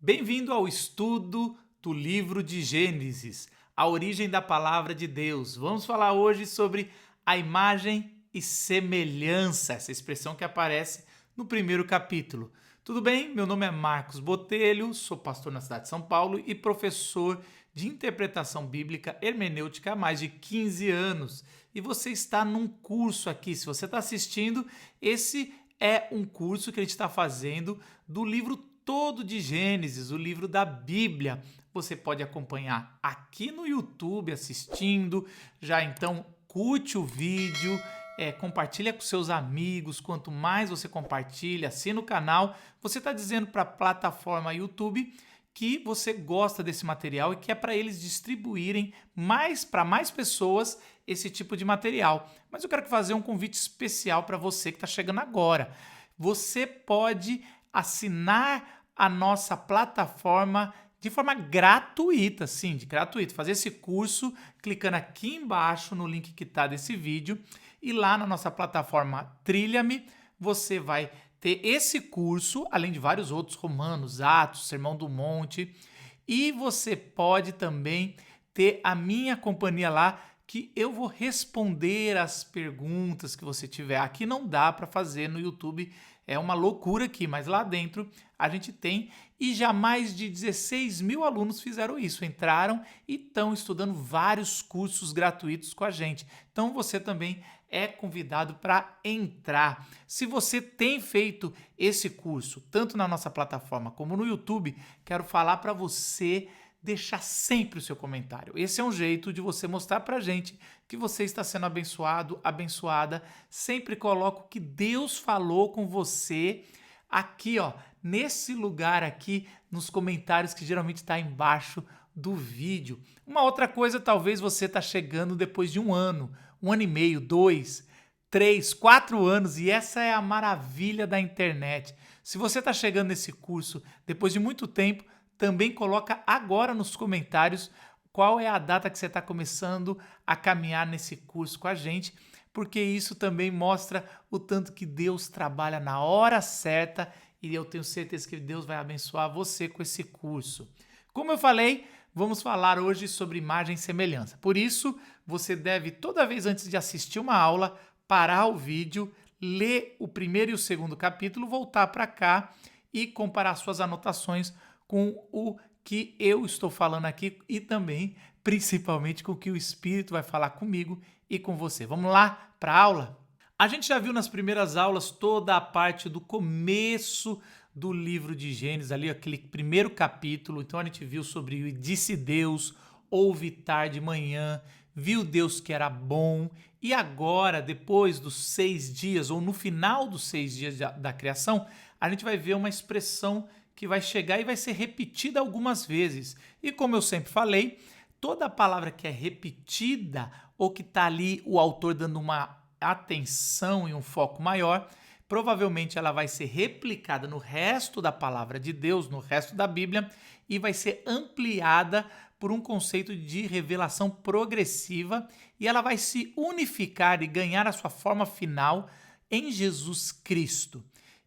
Bem-vindo ao estudo do livro de Gênesis, a origem da palavra de Deus. Vamos falar hoje sobre a imagem e semelhança, essa expressão que aparece no primeiro capítulo. Tudo bem? Meu nome é Marcos Botelho, sou pastor na cidade de São Paulo e professor de interpretação bíblica hermenêutica há mais de 15 anos. E você está num curso aqui. Se você está assistindo, esse é um curso que a gente está fazendo do livro todo de Gênesis, o livro da Bíblia. Você pode acompanhar aqui no YouTube assistindo, já então curte o vídeo, compartilha com seus amigos. Quanto mais você compartilha, assina o canal, você está dizendo para a plataforma YouTube que você gosta desse material e que é para eles distribuírem para mais pessoas esse tipo de material. Mas eu quero fazer um convite especial para você que está chegando agora. Você pode assinar a nossa plataforma de forma gratuita, sim, de gratuito. Fazer esse curso clicando aqui embaixo no link que está desse vídeo e lá na nossa plataforma Trilha-me, você vai ter esse curso, além de vários outros, Romanos, Atos, Sermão do Monte, e você pode também ter a minha companhia lá, que eu vou responder as perguntas que você tiver. Aqui não dá para fazer no YouTube, é uma loucura aqui, mas lá dentro a gente tem, e já mais de 16 mil alunos fizeram isso, entraram e estão estudando vários cursos gratuitos com a gente. Então você também é convidado para entrar. Se você tem feito esse curso, tanto na nossa plataforma como no YouTube, quero falar para você deixar sempre o seu comentário. Esse é um jeito de você mostrar para a gente que você está sendo abençoado, abençoada. Sempre coloca o que Deus falou com você aqui, ó, nesse lugar aqui, nos comentários que geralmente está embaixo do vídeo. Uma outra coisa, talvez você está chegando depois de um ano e meio, 2, 3, 4 anos, e essa é a maravilha da internet. Se você está chegando nesse curso depois de muito tempo, também coloca agora nos comentários qual é a data que você está começando a caminhar nesse curso com a gente, porque isso também mostra o tanto que Deus trabalha na hora certa, e eu tenho certeza que Deus vai abençoar você com esse curso. Como eu falei, vamos falar hoje sobre imagem e semelhança. Por isso, você deve, toda vez antes de assistir uma aula, parar o vídeo, ler o primeiro e o segundo capítulo, voltar para cá e comparar suas anotações com o que eu estou falando aqui e também, principalmente, com o que o Espírito vai falar comigo e com você. Vamos lá para a aula? A gente já viu nas primeiras aulas toda a parte do começo do livro de Gênesis, ali aquele primeiro capítulo. Então a gente viu sobre o disse Deus, houve tarde e manhã, viu Deus que era bom. E agora, depois dos 6 dias, ou no final dos 6 dias da criação, a gente vai ver uma expressão que vai chegar e vai ser repetida algumas vezes. E como eu sempre falei, toda palavra que é repetida ou que está ali o autor dando uma atenção e um foco maior, provavelmente ela vai ser replicada no resto da palavra de Deus, no resto da Bíblia, e vai ser ampliada por um conceito de revelação progressiva, e ela vai se unificar e ganhar a sua forma final em Jesus Cristo.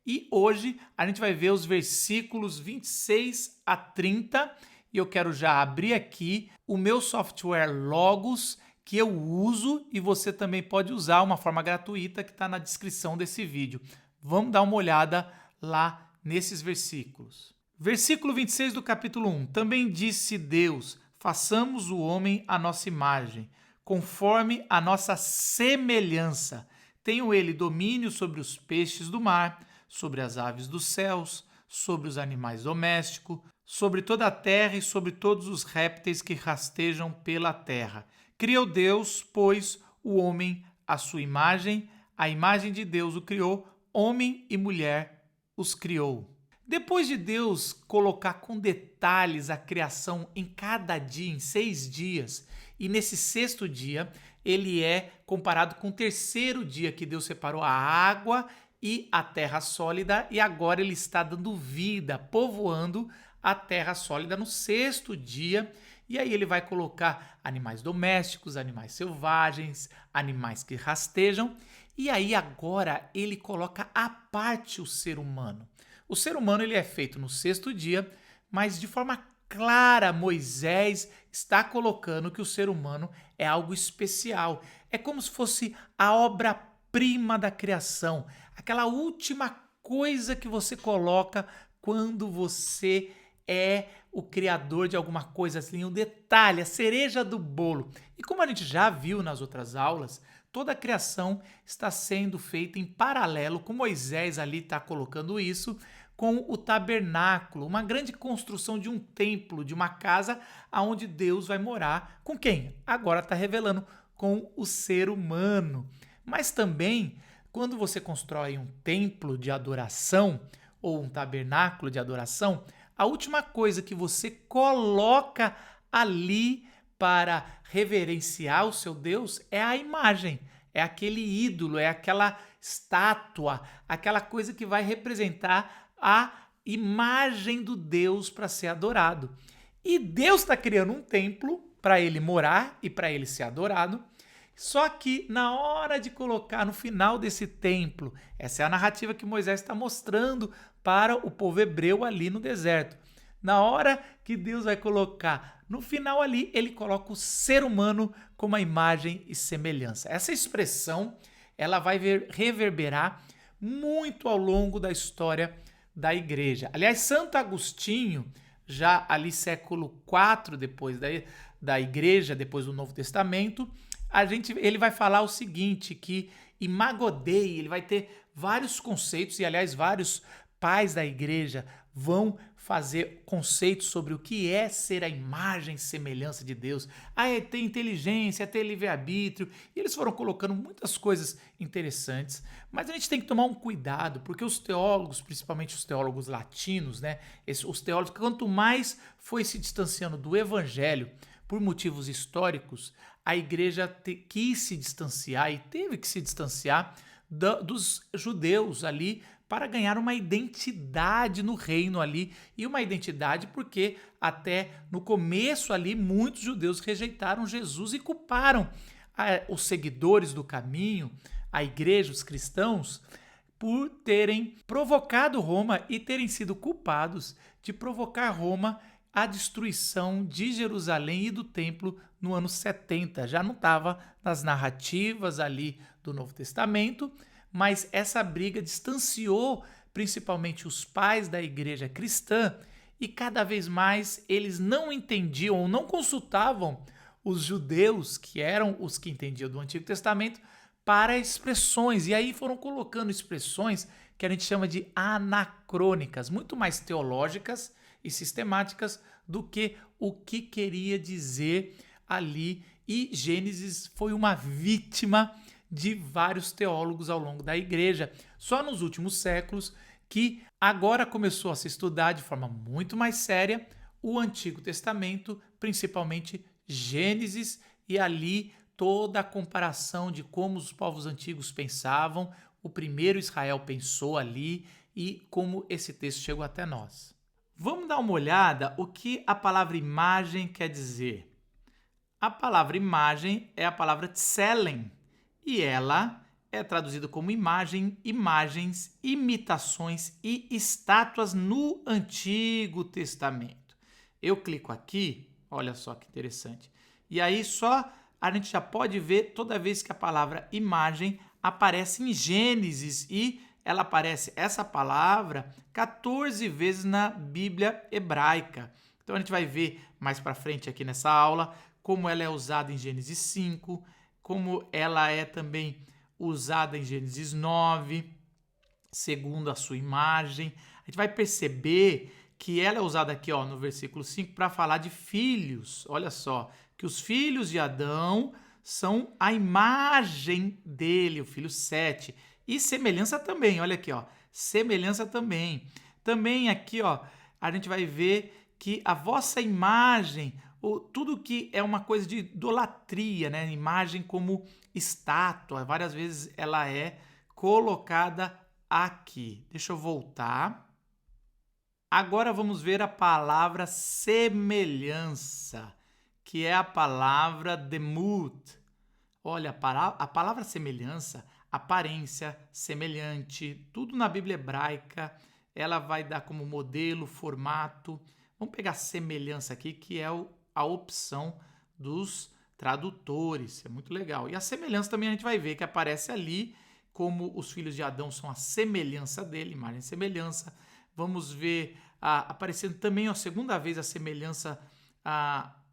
E hoje a gente vai ver os versículos 26 a 30, e eu quero já abrir aqui o meu software Logos, que eu uso, e você também pode usar uma forma gratuita que está na descrição desse vídeo. Vamos dar uma olhada lá nesses versículos. Versículo 26 do capítulo 1. Também disse Deus, façamos o homem à nossa imagem, conforme a nossa semelhança. Tenha ele domínio sobre os peixes do mar, sobre as aves dos céus, sobre os animais domésticos, sobre toda a terra e sobre todos os répteis que rastejam pela terra. Criou Deus, pois, o homem à sua imagem, a imagem de Deus o criou, homem e mulher os criou. Depois de Deus colocar com detalhes a criação em cada dia, em 6 dias, e nesse 6º dia, ele é comparado com o 3º dia que Deus separou a água e a terra sólida, e agora ele está dando vida, povoando a terra sólida no 6º dia, e aí ele vai colocar animais domésticos, animais selvagens, animais que rastejam, e aí agora ele coloca à parte o ser humano. O ser humano ele é feito no 6º dia, mas de forma clara, Moisés está colocando que o ser humano é algo especial. É como se fosse a obra-prima da criação, aquela última coisa que você coloca quando você é o criador de alguma coisa, assim, o detalhe, a cereja do bolo. E como a gente já viu nas outras aulas, toda a criação está sendo feita em paralelo, com Moisés ali está colocando isso, com o tabernáculo, uma grande construção de um templo, de uma casa aonde Deus vai morar. Com quem? Agora está revelando com o ser humano. Mas também, quando você constrói um templo de adoração ou um tabernáculo de adoração, a última coisa que você coloca ali para reverenciar o seu Deus é a imagem, é aquele ídolo, é aquela estátua, aquela coisa que vai representar a imagem do Deus para ser adorado. E Deus está criando um templo para ele morar e para ele ser adorado. Só que na hora de colocar no final desse templo, essa é a narrativa que Moisés está mostrando para o povo hebreu ali no deserto. Na hora que Deus vai colocar no final ali, ele coloca o ser humano como a imagem e semelhança. Essa expressão, ela vai reverberar muito ao longo da história da igreja. Aliás, Santo Agostinho, já ali século IV depois da igreja, depois do Novo Testamento, ele vai falar o seguinte, que Imago Dei, ele vai ter vários conceitos, e aliás, vários pais da igreja vão fazer conceitos sobre o que é ser a imagem e semelhança de Deus. É ter inteligência, é ter livre-arbítrio. E eles foram colocando muitas coisas interessantes, mas a gente tem que tomar um cuidado, porque os teólogos, principalmente os teólogos latinos, né, os teólogos, quanto mais foi se distanciando do evangelho, por motivos históricos, a igreja quis se distanciar e teve que se distanciar dos judeus ali para ganhar uma identidade no reino ali, e uma identidade porque até no começo ali muitos judeus rejeitaram Jesus e culparam os seguidores do caminho, a igreja, os cristãos, por terem provocado Roma e terem sido culpados de provocar Roma a destruição de Jerusalém e do templo no ano 70. Já não estava nas narrativas ali do Novo Testamento, mas essa briga distanciou principalmente os pais da igreja cristã, e cada vez mais eles não entendiam ou não consultavam os judeus, que eram os que entendiam do Antigo Testamento, para expressões. E aí foram colocando expressões que a gente chama de anacrônicas, muito mais teológicas e sistemáticas do que o que queria dizer ali. E Gênesis foi uma vítima de vários teólogos ao longo da igreja. Só nos últimos séculos que agora começou a se estudar de forma muito mais séria o Antigo Testamento, principalmente Gênesis, e ali toda a comparação de como os povos antigos pensavam, o primeiro Israel pensou ali e como esse texto chegou até nós. Vamos dar uma olhada o que a palavra imagem quer dizer. A palavra imagem é a palavra tselen, e ela é traduzida como imagem, imagens, imitações e estátuas no Antigo Testamento. Eu clico aqui, olha só que interessante, e aí só a gente já pode ver toda vez que a palavra imagem aparece em Gênesis, e ela aparece, essa palavra, 14 vezes na Bíblia hebraica. Então a gente vai ver mais para frente aqui nessa aula como ela é usada em Gênesis 5, como ela é também usada em Gênesis 9, segundo a sua imagem. A gente vai perceber que ela é usada aqui no versículo 5 para falar de filhos. Olha só, que os filhos de Adão são a imagem dele, o filho Sete. E semelhança também, olha aqui, semelhança também. Também aqui, a gente vai ver que a vossa imagem, tudo que é uma coisa de idolatria, né? Imagem como estátua, várias vezes ela é colocada aqui. Deixa eu voltar. Agora vamos ver a palavra semelhança, que é a palavra demut. Olha, a palavra semelhança, aparência, semelhante, tudo na Bíblia hebraica, ela vai dar como modelo, formato, Vamos pegar semelhança aqui, que é a opção dos tradutores. É muito legal. E a semelhança também a gente vai ver que aparece ali como os filhos de Adão são a semelhança dele, imagem e semelhança. Vamos ver aparecendo também a segunda vez a semelhança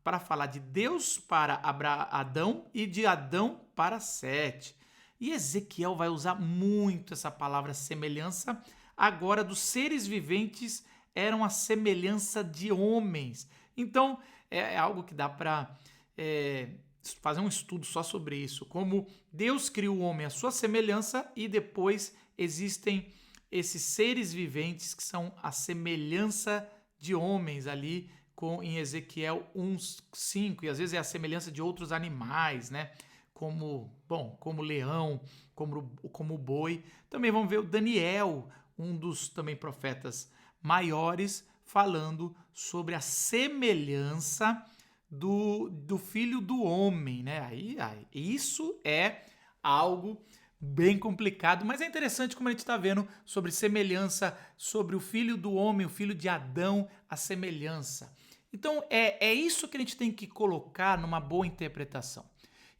para falar de Deus para Adão e de Adão para Sete. E Ezequiel vai usar muito essa palavra semelhança. Agora, dos seres viventes eram a semelhança de homens. Então, é algo que dá para fazer um estudo só sobre isso. Como Deus criou o homem à sua semelhança e depois existem esses seres viventes que são a semelhança de homens ali em Ezequiel 1:5, e às vezes é a semelhança de outros animais, né? Como leão, como boi. Também vamos ver o Daniel, um dos também profetas maiores, falando sobre a semelhança do filho do homem, né? Isso é algo bem complicado, mas é interessante como a gente está vendo sobre semelhança, sobre o filho do homem, o filho de Adão, a semelhança. Então, é isso que a gente tem que colocar numa boa interpretação.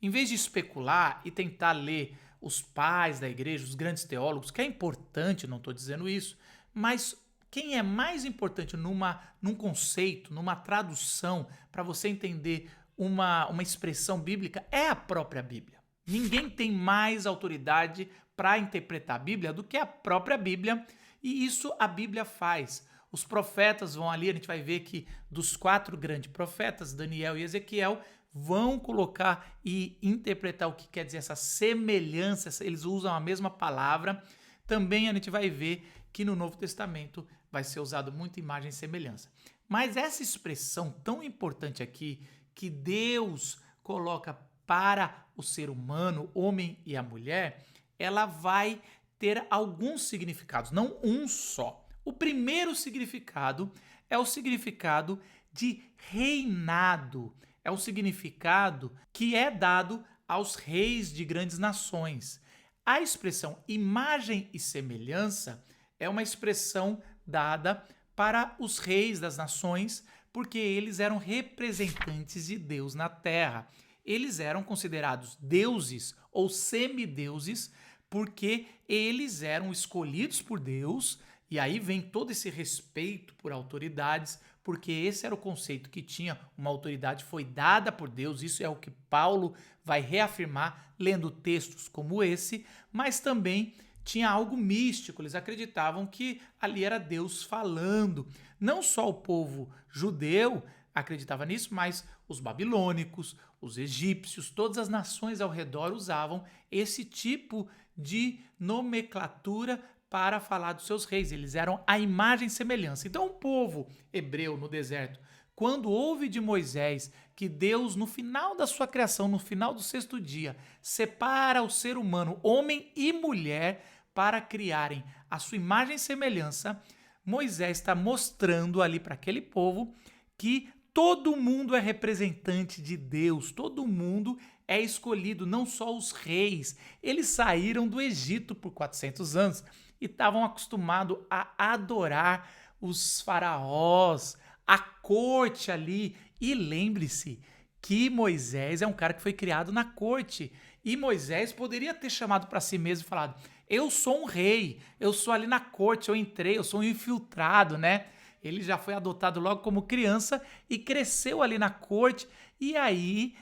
Em vez de especular e tentar ler os pais da igreja, os grandes teólogos, que é importante, não estou dizendo isso, mas quem é mais importante num conceito, numa tradução, para você entender uma expressão bíblica, é a própria Bíblia. Ninguém tem mais autoridade para interpretar a Bíblia do que a própria Bíblia, e isso a Bíblia faz. Os profetas vão ali, a gente vai ver que dos 4 grandes profetas, Daniel e Ezequiel, vão colocar e interpretar o que quer dizer essa semelhança, eles usam a mesma palavra. Também a gente vai ver que no Novo Testamento vai ser usado muito imagem e semelhança. Mas essa expressão tão importante aqui, que Deus coloca para o ser humano, homem e a mulher, ela vai ter alguns significados, não um só. O primeiro significado é o significado de reinado. É o significado que é dado aos reis de grandes nações. A expressão imagem e semelhança é uma expressão dada para os reis das nações, porque eles eram representantes de Deus na terra. Eles eram considerados deuses ou semideuses porque eles eram escolhidos por Deus, e aí vem todo esse respeito por autoridades, porque esse era o conceito que tinha, uma autoridade foi dada por Deus. Isso é o que Paulo vai reafirmar lendo textos como esse, mas também tinha algo místico, eles acreditavam que ali era Deus falando. Não só o povo judeu acreditava nisso, mas os babilônicos, os egípcios, todas as nações ao redor usavam esse tipo de nomenclatura para falar dos seus reis. Eles eram a imagem e semelhança. Então o povo hebreu no deserto, quando ouve de Moisés que Deus, no final da sua criação, no final do 6º dia, separa o ser humano, homem e mulher, para criarem a sua imagem e semelhança, Moisés está mostrando ali para aquele povo que todo mundo é representante de Deus, todo mundo é escolhido, não só os reis. Eles saíram do Egito por 400 anos e estavam acostumados a adorar os faraós, a corte ali. E lembre-se que Moisés é um cara que foi criado na corte. E Moisés poderia ter chamado para si mesmo e falado: eu sou um rei, eu sou ali na corte, eu entrei, eu sou um infiltrado, né? Ele já foi adotado logo como criança e cresceu ali na corte. E aí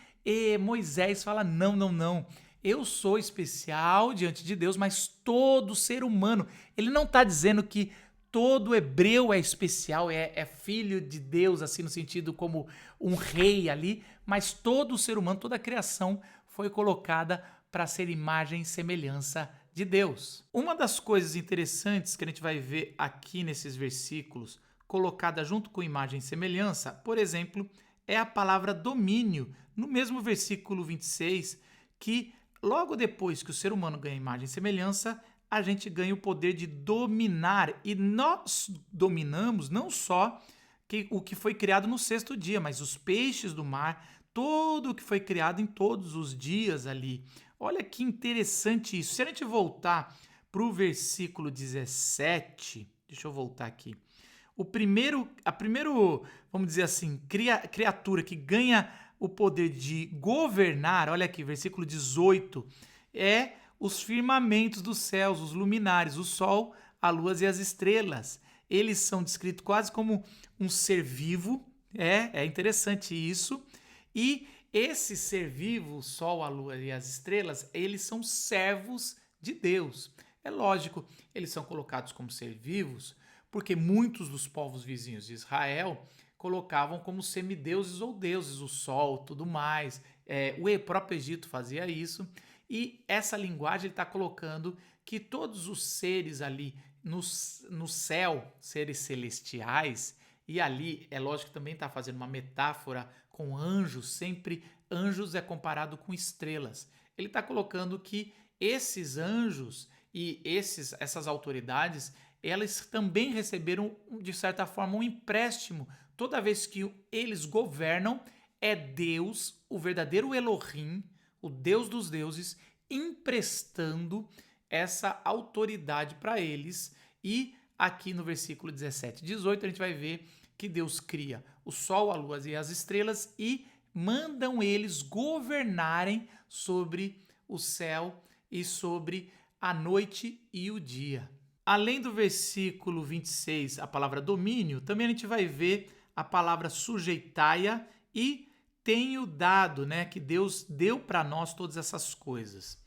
Moisés fala: não, não, não. Eu sou especial diante de Deus, mas todo ser humano. Ele não está dizendo que todo hebreu é especial, é filho de Deus, assim, no sentido como um rei ali, mas todo ser humano, toda a criação foi colocada para ser imagem e semelhança de Deus. Uma das coisas interessantes que a gente vai ver aqui nesses versículos, colocada junto com imagem e semelhança, por exemplo, é a palavra domínio, no mesmo versículo 26, que logo depois que o ser humano ganha imagem e semelhança, a gente ganha o poder de dominar. E nós dominamos não só o que foi criado no 6º dia, mas os peixes do mar, tudo o que foi criado em todos os dias ali. Olha que interessante isso. Se a gente voltar para o versículo 17, deixa eu voltar aqui. a primeiro, vamos dizer assim, criatura que ganha o poder de governar, olha aqui, versículo 18, é os firmamentos dos céus, os luminares, o sol, a lua e as estrelas. Eles são descritos quase como um ser vivo, é interessante isso. E esse ser vivo, o sol, a lua e as estrelas, eles são servos de Deus. É lógico, eles são colocados como ser vivos, porque muitos dos povos vizinhos de Israel colocavam como semideuses ou deuses, o sol, tudo mais. O próprio Egito fazia isso. E essa linguagem ele está colocando que todos os seres ali no céu, seres celestiais, e ali é lógico que também está fazendo uma metáfora com anjos, sempre anjos é comparado com estrelas. Ele está colocando que esses anjos e essas autoridades, elas também receberam, de certa forma, um empréstimo. Toda vez que eles governam, é Deus, o verdadeiro Elohim, o Deus dos deuses, emprestando essa autoridade para eles. E aqui no versículo 17 e 18 a gente vai ver que Deus cria o sol, a lua e as estrelas e mandam eles governarem sobre o céu e sobre a noite e o dia. Além do versículo 26, a palavra domínio, também a gente vai ver a palavra sujeitai-a e tenho dado, né, que Deus deu para nós todas essas coisas.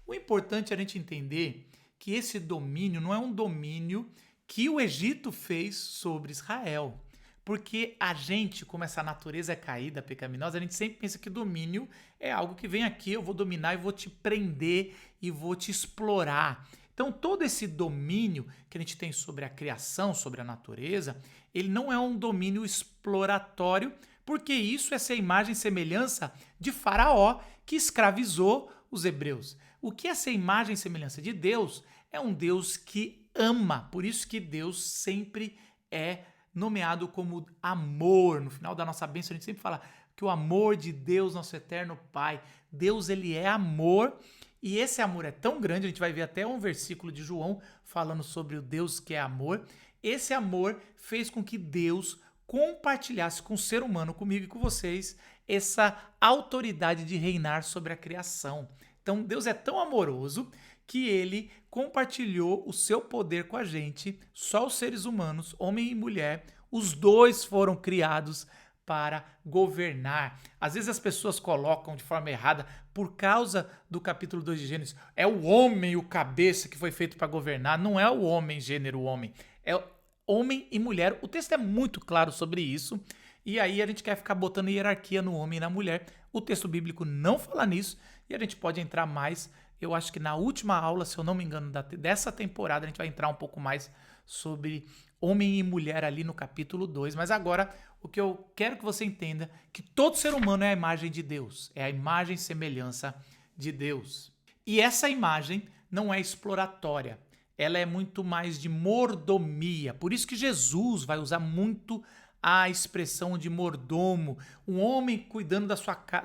O importante é a gente entender que esse domínio não é um domínio que o Egito fez sobre Israel. Porque a gente, como essa natureza é caída, pecaminosa, a gente sempre pensa que domínio é algo que vem aqui, eu vou dominar e vou te prender e vou te explorar. Então, todo esse domínio que a gente tem sobre a criação, sobre a natureza, ele não é um domínio exploratório, porque isso é essa imagem e semelhança de Faraó, que escravizou os hebreus. O que é essa imagem e semelhança de Deus? É um Deus que ama, por isso que Deus sempre é nomeado como amor. No final da nossa bênção a gente sempre fala que o amor de Deus, nosso eterno Pai, Deus ele é amor e esse amor é tão grande, a gente vai ver até um versículo de João falando sobre o Deus que é amor. Esse amor fez com que Deus compartilhasse com o ser humano, comigo e com vocês, essa autoridade de reinar sobre a criação. Então Deus é tão amoroso que ele compartilhou o seu poder com a gente, só os seres humanos, homem e mulher, os dois foram criados para governar. Às vezes as pessoas colocam de forma errada, por causa do capítulo 2 de Gênesis, é o homem, o cabeça que foi feito para governar. Não é o homem, gênero homem, é homem e mulher. O texto é muito claro sobre isso, e aí a gente quer ficar botando hierarquia no homem e na mulher. O texto bíblico não fala nisso, e a gente pode entrar mais. Eu acho que na última aula, se eu não me engano, dessa temporada, a gente vai entrar um pouco mais sobre homem e mulher ali no capítulo 2. Mas agora, o que eu quero que você entenda, que todo ser humano é a imagem de Deus. É a imagem e semelhança de Deus. E essa imagem não é exploratória. Ela é muito mais de mordomia. Por isso que Jesus vai usar muito a expressão de mordomo, um homem cuidando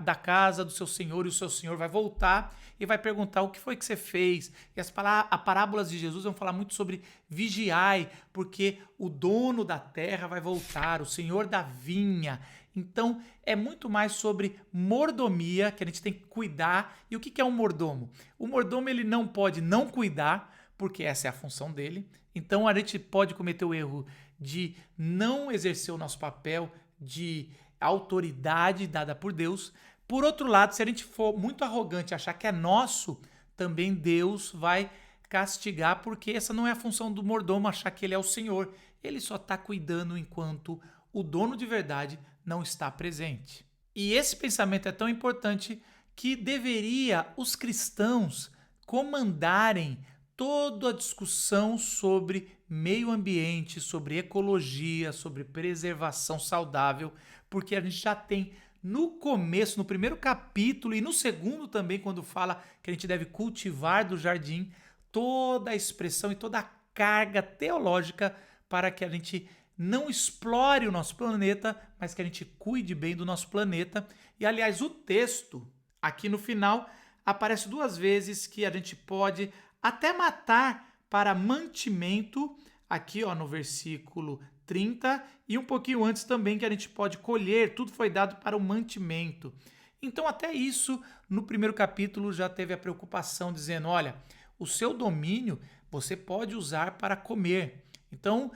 da casa do seu senhor, e o seu senhor vai voltar e vai perguntar o que foi que você fez. E as parábolas de Jesus vão falar muito sobre vigiai, porque o dono da terra vai voltar, o senhor da vinha. Então, é muito mais sobre mordomia, que a gente tem que cuidar. E o que é um mordomo? O mordomo ele não pode não cuidar, porque essa é a função dele. Então, a gente pode cometer o erro de não exercer o nosso papel de autoridade dada por Deus. Por outro lado, se a gente for muito arrogante e achar que é nosso, também Deus vai castigar, porque essa não é a função do mordomo, achar que ele é o Senhor. Ele só está cuidando enquanto o dono de verdade não está presente. E esse pensamento é tão importante que deveria os cristãos comandarem toda a discussão sobre meio ambiente, sobre ecologia, sobre preservação saudável, porque a gente já tem no começo, no primeiro capítulo e no segundo também, quando fala que a gente deve cultivar do jardim, toda a expressão e toda a carga teológica para que a gente não explore o nosso planeta, mas que a gente cuide bem do nosso planeta. E, aliás, o texto, aqui no final, aparece 2 vezes que a gente pode até matar para mantimento, aqui ó, no versículo 30 e um pouquinho antes também que a gente pode colher, tudo foi dado para o mantimento. Então até isso, no primeiro capítulo já teve a preocupação dizendo, olha, o seu domínio você pode usar para comer. Então,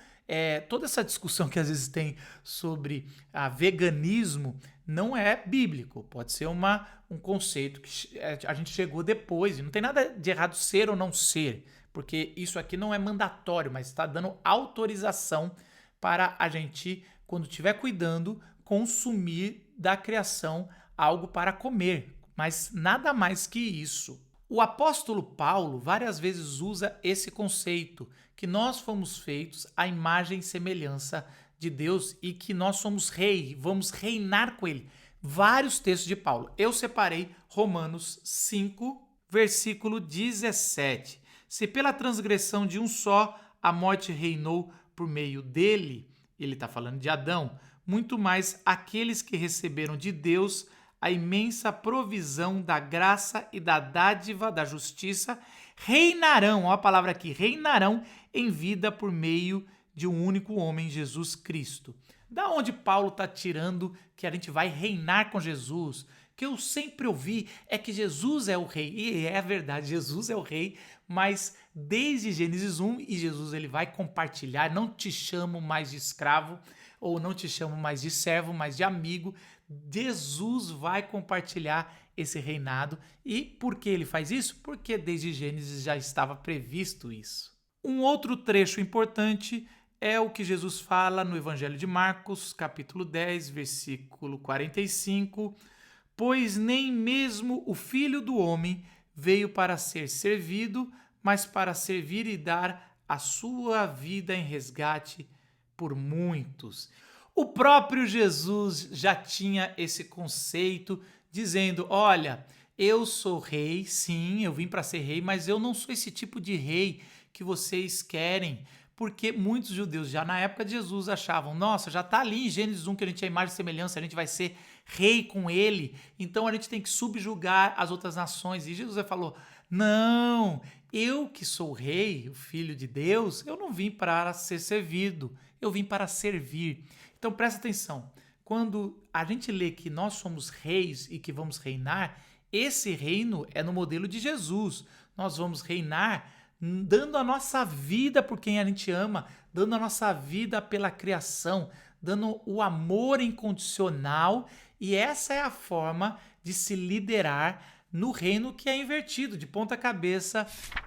toda essa discussão que às vezes tem sobre veganismo não é bíblico, pode ser um conceito que a gente chegou depois, e não tem nada de errado ser ou não ser, porque isso aqui não é mandatório, mas está dando autorização para a gente, quando estiver cuidando, consumir da criação algo para comer, mas nada mais que isso. O apóstolo Paulo várias vezes usa esse conceito, que nós fomos feitos à imagem e semelhança de Deus e que nós somos rei, vamos reinar com ele. Vários textos de Paulo. Eu separei Romanos 5, versículo 17. Se pela transgressão de um só a morte reinou por meio dele, ele está falando de Adão, muito mais aqueles que receberam de Deus a imensa provisão da graça e da dádiva da justiça reinarão, ó a palavra aqui, reinarão em vida por meio de um único homem, Jesus Cristo. Da onde Paulo está tirando que a gente vai reinar com Jesus? Que eu sempre ouvi é que Jesus é o rei, e é verdade, Jesus é o rei, mas desde Gênesis 1, e Jesus ele vai compartilhar, não te chamo mais de escravo, ou não te chamo mais de servo, mas de amigo. Jesus vai compartilhar esse reinado. E por que ele faz isso? Porque desde Gênesis já estava previsto isso. Um outro trecho importante é o que Jesus fala no Evangelho de Marcos, capítulo 10, versículo 45, pois nem mesmo o Filho do Homem veio para ser servido, mas para servir e dar a sua vida em resgate por muitos. O próprio Jesus já tinha esse conceito, dizendo, olha, eu sou rei, sim, eu vim para ser rei, mas eu não sou esse tipo de rei que vocês querem, porque muitos judeus já na época de Jesus achavam, nossa, já está ali em Gênesis 1 que a gente é imagem e semelhança, a gente vai ser rei com ele, então a gente tem que subjugar as outras nações. E Jesus falou, não, eu que sou rei, o Filho de Deus, eu não vim para ser servido, eu vim para servir. Então presta atenção, quando a gente lê que nós somos reis e que vamos reinar, esse reino é no modelo de Jesus. Nós vamos reinar dando a nossa vida por quem a gente ama, dando a nossa vida pela criação, dando o amor incondicional, e essa é a forma de se liderar no reino que é invertido, de ponta cabeça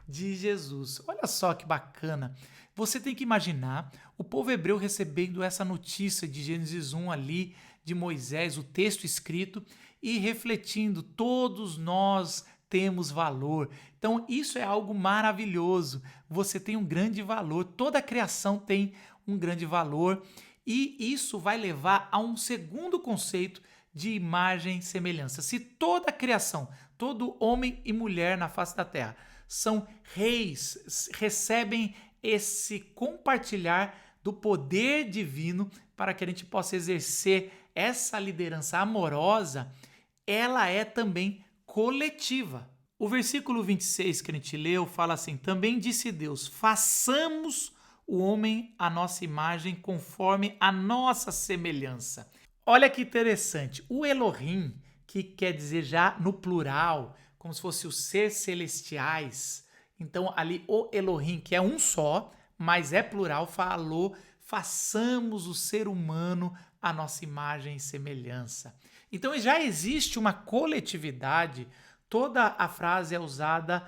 de Jesus. Olha só que bacana. Você tem que imaginar o povo hebreu recebendo essa notícia de Gênesis 1 ali, de Moisés, o texto escrito, e refletindo, todos nós temos valor. Então isso é algo maravilhoso. Você tem um grande valor, toda a criação tem um grande valor, e isso vai levar a um segundo conceito de imagem e semelhança. Se toda a criação, todo homem e mulher na face da terra são reis, recebem esse compartilhar do poder divino para que a gente possa exercer essa liderança amorosa, ela é também coletiva. O versículo 26 que a gente leu fala assim, também disse Deus, façamos o homem à nossa imagem conforme a nossa semelhança. Olha que interessante, o Elohim, que quer dizer já no plural, como se fosse os seres celestiais, então ali o Elohim, que é um só, mas é plural, falou, façamos o ser humano à nossa imagem e semelhança. Então já existe uma coletividade, toda a frase é usada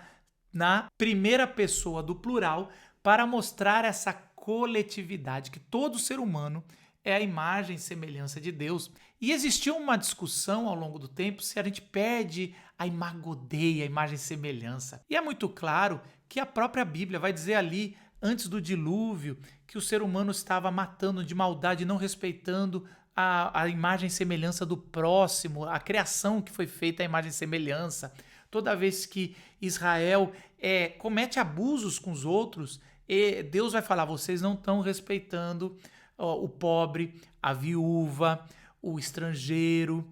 na primeira pessoa do plural para mostrar essa coletividade, que todo ser humano é a imagem e semelhança de Deus. E existiu uma discussão ao longo do tempo se a gente perde a imago Dei, a imagem e semelhança. E é muito claro que a própria Bíblia vai dizer ali, antes do dilúvio, que o ser humano estava matando de maldade, não respeitando a imagem e semelhança do próximo, a criação que foi feita à imagem e semelhança. Toda vez que Israel comete abusos com os outros, Deus vai falar, vocês não estão respeitando o pobre, a viúva, o estrangeiro,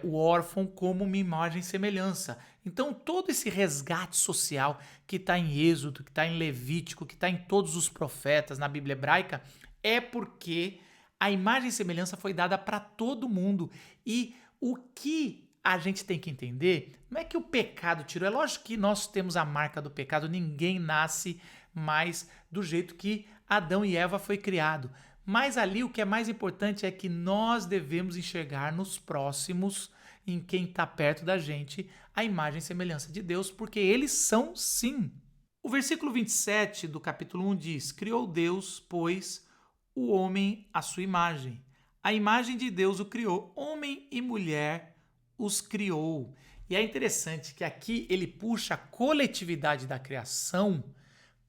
o órfão como uma imagem e semelhança. Então todo esse resgate social que está em Êxodo, que está em Levítico, que está em todos os profetas na Bíblia hebraica, É porque a imagem e semelhança foi dada para todo mundo. E o que a gente tem que entender não é que o pecado tirou. É lógico que nós temos a marca do pecado, ninguém nasce mais do jeito que Adão e Eva foi criado. Mas ali o que é mais importante é que nós devemos enxergar nos próximos, em quem está perto da gente, a imagem e semelhança de Deus, porque eles são sim. O versículo 27 do capítulo 1 diz: Criou Deus, pois, o homem à sua imagem. A imagem de Deus o criou, homem e mulher os criou. E é interessante que aqui ele puxa a coletividade da criação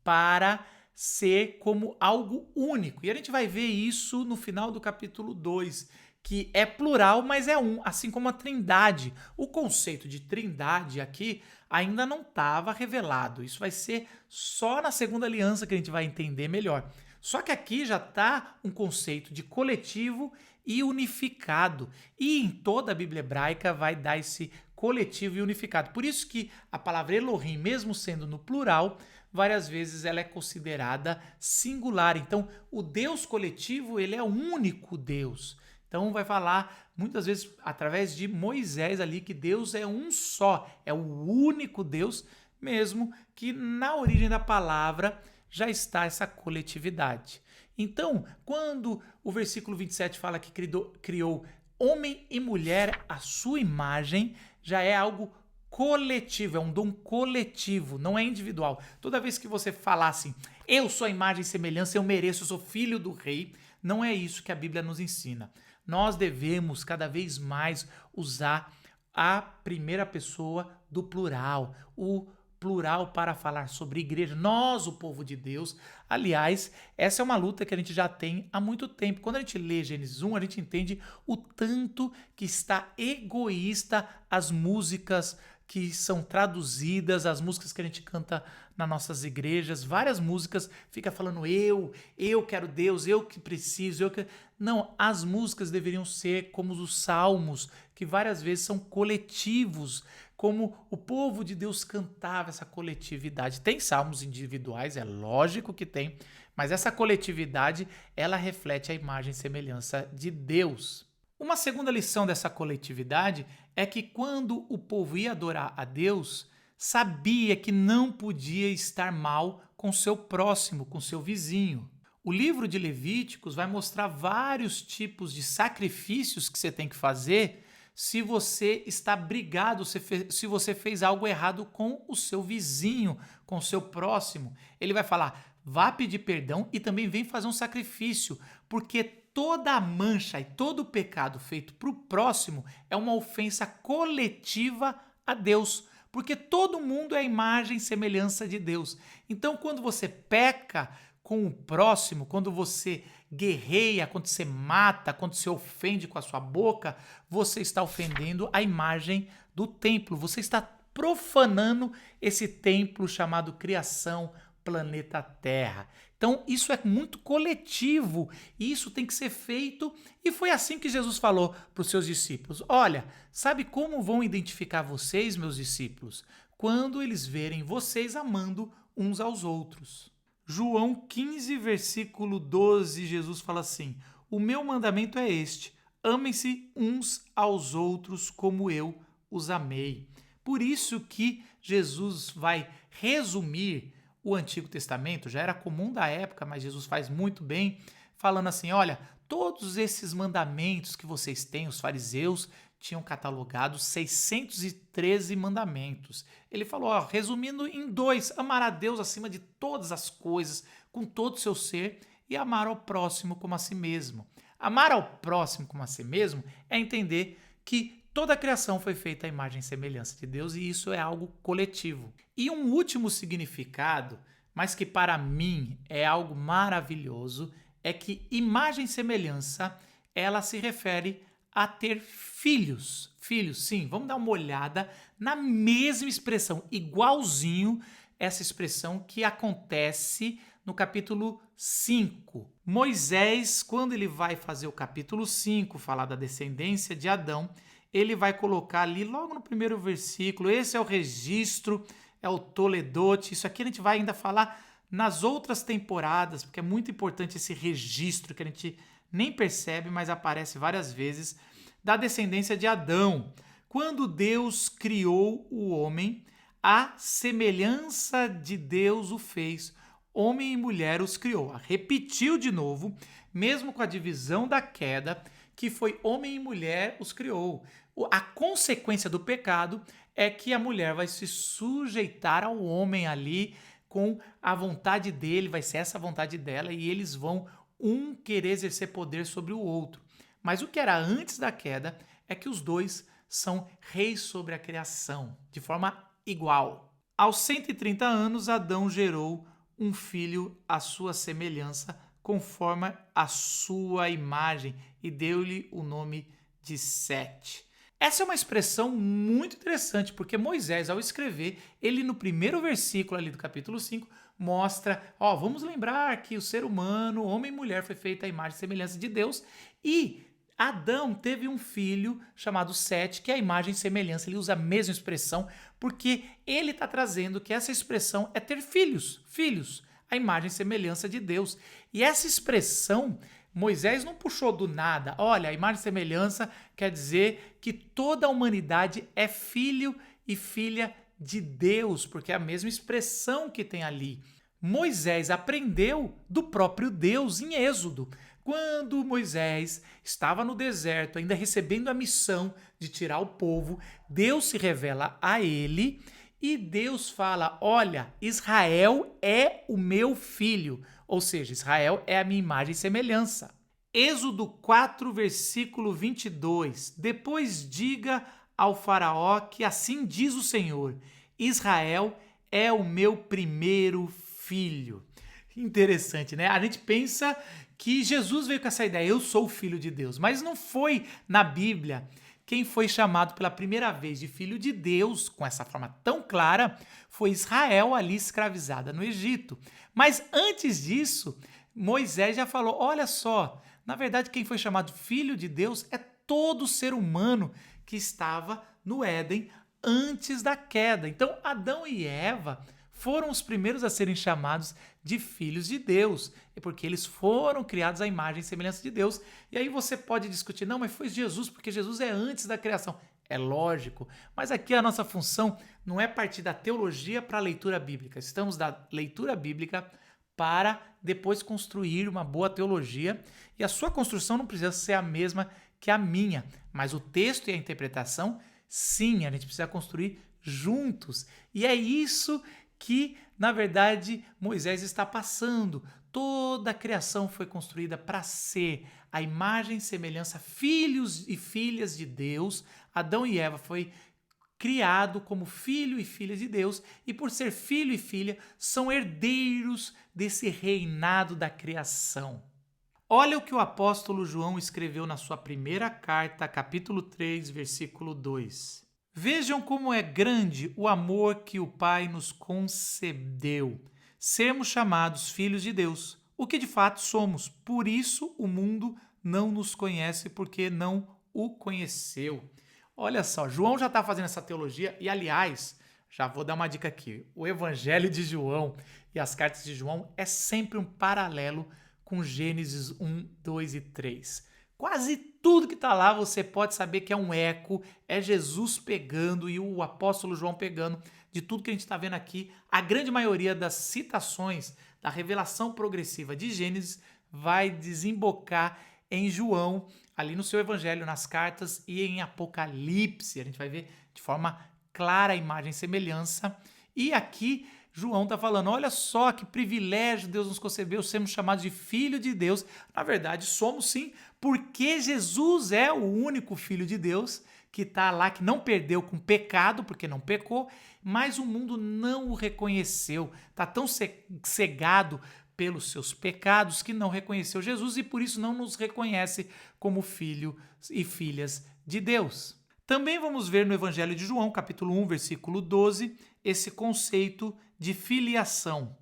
para ser como algo único. E a gente vai ver isso no final do capítulo 2, que é plural, mas é um, assim como a trindade. O conceito de trindade aqui ainda não estava revelado. Isso vai ser só na segunda aliança que a gente vai entender melhor. Só que aqui já está um conceito de coletivo e unificado. E em toda a Bíblia hebraica vai dar esse coletivo e unificado. Por isso que a palavra Elohim, mesmo sendo no plural, várias vezes ela é considerada singular. Então, o Deus coletivo, ele é o único Deus. Então, vai falar muitas vezes através de Moisés ali que Deus é um só, é o único Deus, mesmo que na origem da palavra já está essa coletividade. Então, quando o versículo 27 fala que criou homem e mulher à sua imagem, já é algo coletivo, é um dom coletivo, não é individual. Toda vez que você falar assim, eu sou a imagem e semelhança, eu mereço, eu sou filho do rei, não é isso que a Bíblia nos ensina. Nós devemos cada vez mais usar a primeira pessoa do plural, o plural para falar sobre igreja, nós, o povo de Deus. Aliás, essa é uma luta que a gente já tem há muito tempo. Quando a gente lê Gênesis 1, a gente entende o tanto que está egoísta as músicas que são traduzidas, as músicas que a gente canta nas nossas igrejas, várias músicas fica falando eu quero Deus, eu que preciso, eu que... Não, as músicas deveriam ser como os salmos, que várias vezes são coletivos, como o povo de Deus cantava essa coletividade. Tem salmos individuais, é lógico que tem, mas essa coletividade, ela reflete a imagem e semelhança de Deus. Uma segunda lição dessa coletividade é que quando o povo ia adorar a Deus, sabia que não podia estar mal com seu próximo, com seu vizinho. O livro de Levíticos vai mostrar vários tipos de sacrifícios que você tem que fazer se você está brigado, se você fez algo errado com o seu vizinho, com o seu próximo. Ele vai falar, vá pedir perdão e também vem fazer um sacrifício, porque toda a mancha e todo o pecado feito para o próximo é uma ofensa coletiva a Deus, porque todo mundo é a imagem e semelhança de Deus. Então, quando você peca com o próximo, quando você guerreia, quando você mata, quando você ofende com a sua boca, você está ofendendo a imagem do templo, você está profanando esse templo chamado criação, planeta Terra. Então, isso é muito coletivo e isso tem que ser feito. E foi assim que Jesus falou para os seus discípulos. Olha, sabe como vão identificar vocês, meus discípulos? Quando eles verem vocês amando uns aos outros. João 15, versículo 12, Jesus fala assim, o meu mandamento é este, amem-se uns aos outros como eu os amei. Por isso que Jesus vai resumir o Antigo Testamento, já era comum da época, mas Jesus faz muito bem, falando assim, olha, todos esses mandamentos que vocês têm, os fariseus tinham catalogado 613 mandamentos. Ele falou, ó, resumindo em 2, amar a Deus acima de todas as coisas, com todo o seu ser, e amar ao próximo como a si mesmo. Amar ao próximo como a si mesmo é entender que toda a criação foi feita à imagem e semelhança de Deus e isso é algo coletivo. E um último significado, mas que para mim é algo maravilhoso, é que imagem e semelhança, ela se refere a ter filhos. Filhos, sim, vamos dar uma olhada na mesma expressão, igualzinho essa expressão que acontece no capítulo 5. Moisés, quando ele vai fazer o capítulo 5, falar da descendência de Adão, ele vai colocar ali logo no primeiro versículo, esse é o registro, é o Toledote, isso aqui a gente vai ainda falar nas outras temporadas, porque é muito importante esse registro que a gente nem percebe, mas aparece várias vezes, da descendência de Adão. Quando Deus criou o homem, a semelhança de Deus o fez. Homem e mulher os criou. Repetiu de novo, mesmo com a divisão da queda, que foi homem e mulher os criou. A consequência do pecado é que a mulher vai se sujeitar ao homem ali com a vontade dele, vai ser essa a vontade dela, e eles vão querer exercer poder sobre o outro. Mas o que era antes da queda é que os dois são reis sobre a criação, de forma igual. Aos 130 anos, Adão gerou um filho à sua semelhança, conforme a sua imagem, e deu-lhe o nome de Sete. Essa é uma expressão muito interessante, porque Moisés, ao escrever, ele no primeiro versículo ali do capítulo 5, mostra, vamos lembrar que o ser humano, homem e mulher, foi feito à imagem e semelhança de Deus, e Adão teve um filho chamado Sete, que é a imagem e semelhança. Ele usa a mesma expressão, porque ele está trazendo que essa expressão é ter filhos, a imagem e semelhança de Deus. E essa expressão, Moisés não puxou do nada. Olha, a imagem e semelhança quer dizer que toda a humanidade é filho e filha de Deus, porque é a mesma expressão que tem ali. Moisés aprendeu do próprio Deus em Êxodo. Quando Moisés estava no deserto, ainda recebendo a missão de tirar o povo, Deus se revela a ele e Deus fala: olha, Israel é o meu filho, ou seja, Israel é a minha imagem e semelhança. Êxodo 4, versículo 22. Depois diga ao faraó que assim diz o Senhor: Israel é o meu primeiro filho. Interessante, né? A gente pensa que Jesus veio com essa ideia, eu sou o filho de Deus, mas não foi na Bíblia. Quem foi chamado pela primeira vez de filho de Deus, com essa forma tão clara, foi Israel ali escravizada no Egito. Mas antes disso, Moisés já falou, olha só, na verdade quem foi chamado filho de Deus é todo ser humano que estava no Éden antes da queda. Então Adão e Eva foram os primeiros a serem chamados de filhos de Deus, porque eles foram criados à imagem e semelhança de Deus. E aí você pode discutir, não, mas foi Jesus, porque Jesus é antes da criação. É lógico, mas aqui a nossa função não é partir da teologia para a leitura bíblica. Estamos da leitura bíblica para depois construir uma boa teologia, e a sua construção não precisa ser a mesma que a minha, mas o texto e a interpretação, sim, a gente precisa construir juntos. E é isso que, na verdade, Moisés está passando. Toda a criação foi construída para ser a imagem e semelhança, filhos e filhas de Deus. Adão e Eva foi criado como filho e filha de Deus, e por ser filho e filha, são herdeiros desse reinado da criação. Olha o que o apóstolo João escreveu na sua primeira carta, capítulo 3, versículo 2. Vejam como é grande o amor que o Pai nos concedeu, sermos chamados filhos de Deus, o que de fato somos. Por isso o mundo não nos conhece, porque não o conheceu. Olha só, João já está fazendo essa teologia e, aliás, já vou dar uma dica aqui. O Evangelho de João e as cartas de João é sempre um paralelo com Gênesis 1, 2 e 3. Quase tudo que está lá você pode saber que é um eco, é Jesus pegando e o apóstolo João pegando de tudo que a gente está vendo aqui. A grande maioria das citações da revelação progressiva de Gênesis vai desembocar em João, ali no seu evangelho, nas cartas, e em Apocalipse. A gente vai ver de forma clara a imagem e semelhança. E aqui João está falando, olha só que privilégio Deus nos concedeu, sermos chamados de filho de Deus. Na verdade, somos sim, porque Jesus é o único filho de Deus que está lá, que não perdeu com pecado, porque não pecou, mas o mundo não o reconheceu. Está tão cegado pelos seus pecados que não reconheceu Jesus e por isso não nos reconhece como filhos e filhas de Deus. Também vamos ver no Evangelho de João, capítulo 1, versículo 12, esse conceito de filiação.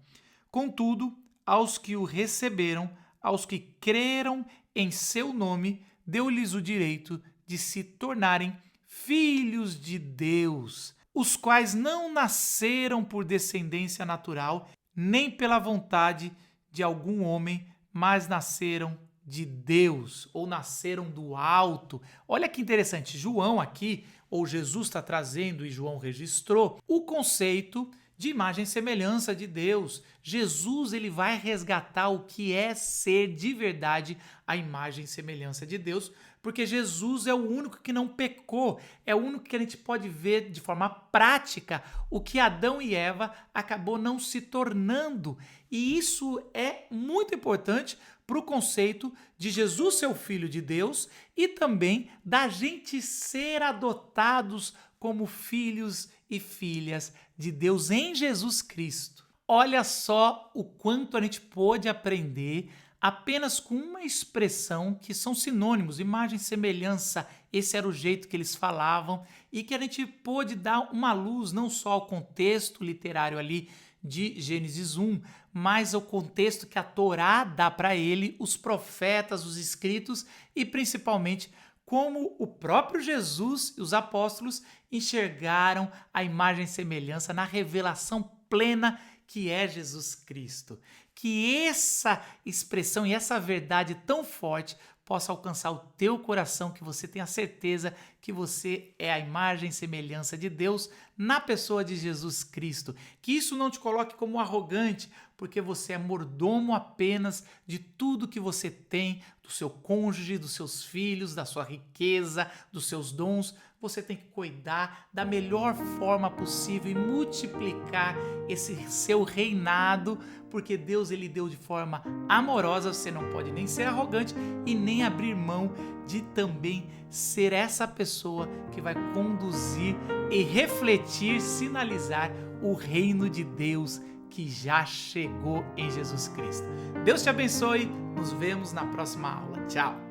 Contudo, aos que o receberam, aos que creram em seu nome, deu-lhes o direito de se tornarem filhos de Deus, os quais não nasceram por descendência natural, nem pela vontade de algum homem, mas nasceram de Deus, ou nasceram do alto. Olha que interessante, João aqui, ou Jesus está trazendo e João registrou, o conceito de imagem e semelhança de Deus. Jesus, ele vai resgatar o que é ser de verdade a imagem e semelhança de Deus, porque Jesus é o único que não pecou, é o único que a gente pode ver de forma prática o que Adão e Eva acabou não se tornando. E isso é muito importante para o conceito de Jesus ser o Filho de Deus e também da gente ser adotados como filhos e filhas de Deus em Jesus Cristo. Olha só o quanto a gente pôde aprender apenas com uma expressão que são sinônimos, imagem e semelhança. Esse era o jeito que eles falavam e que a gente pôde dar uma luz não só ao contexto literário ali de Gênesis 1, mas ao contexto que a Torá dá para ele, os profetas, os escritos e principalmente como o próprio Jesus e os apóstolos enxergaram a imagem e semelhança na revelação plena que é Jesus Cristo. Que essa expressão e essa verdade tão forte possa alcançar o teu coração, que você tenha certeza que você é a imagem e semelhança de Deus na pessoa de Jesus Cristo. Que isso não te coloque como arrogante, porque você é mordomo apenas de tudo que você tem, do seu cônjuge, dos seus filhos, da sua riqueza, dos seus dons. Você tem que cuidar da melhor forma possível e multiplicar esse seu reinado, porque Deus ele deu de forma amorosa. Você não pode nem ser arrogante e nem abrir mão de também ser essa pessoa que vai conduzir e refletir, sinalizar o reino de Deus que já chegou em Jesus Cristo. Deus te abençoe, nos vemos na próxima aula. Tchau!